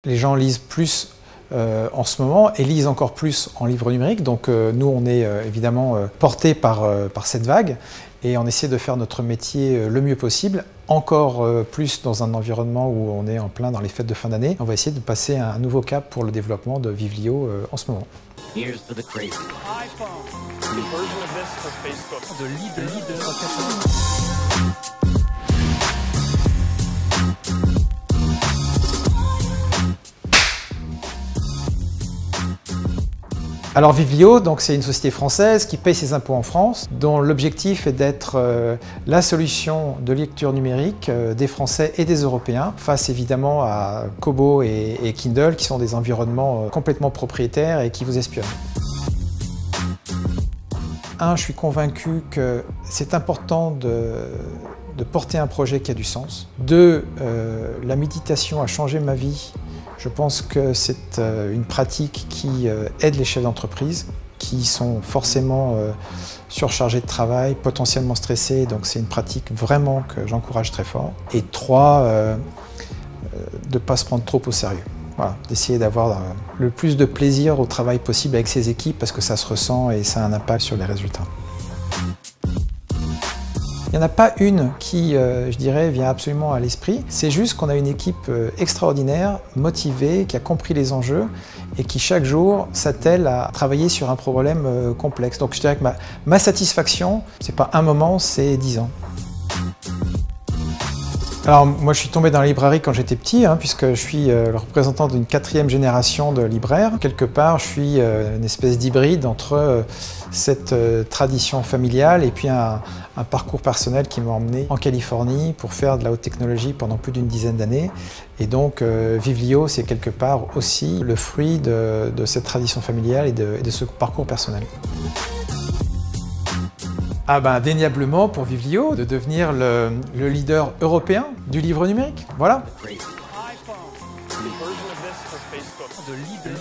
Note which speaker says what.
Speaker 1: Les gens lisent plus en ce moment et lisent encore plus en livre numérique. Donc nous, on est évidemment portés par cette vague et on essaie de faire notre métier le mieux possible, encore plus dans un environnement où on est en plein dans les fêtes de fin d'année. On va essayer de passer un nouveau cap pour le développement de Vivlio en ce moment.
Speaker 2: Here's to the crazy.
Speaker 3: iPhone. The version of this for Facebook. De leader.
Speaker 1: Alors Vivlio, c'est une société française qui paye ses impôts en France, dont l'objectif est d'être la solution de lecture numérique des Français et des Européens, face évidemment à Kobo et Kindle, qui sont des environnements complètement propriétaires et qui vous espionnent. Je suis convaincu que c'est important de porter un projet qui a du sens. 2, la méditation a changé ma vie. Je pense que c'est une pratique qui aide les chefs d'entreprise, qui sont forcément surchargés de travail, potentiellement stressés, donc c'est une pratique vraiment que j'encourage très fort. Et 3, de ne pas se prendre trop au sérieux. Voilà, d'essayer d'avoir le plus de plaisir au travail possible avec ses équipes parce que ça se ressent et ça a un impact sur les résultats. Il n'y en a pas une qui, je dirais, vient absolument à l'esprit. C'est juste qu'on a une équipe extraordinaire, motivée, qui a compris les enjeux et qui chaque jour s'attelle à travailler sur un problème complexe. Donc je dirais que ma satisfaction, c'est pas un moment, c'est 10 ans. Alors moi je suis tombé dans la librairie quand j'étais petit, puisque je suis le représentant d'une 4e génération de libraires. Quelque part je suis une espèce d'hybride entre cette tradition familiale et puis un parcours personnel qui m'a emmené en Californie pour faire de la haute technologie pendant plus d'une dizaine d'années. Et donc Vivlio, c'est quelque part aussi le fruit de cette tradition familiale et de ce parcours personnel. Indéniablement pour Vivlio, de devenir le leader européen du livre numérique. Voilà.
Speaker 3: iPhone. The version of this for Facebook. De leader.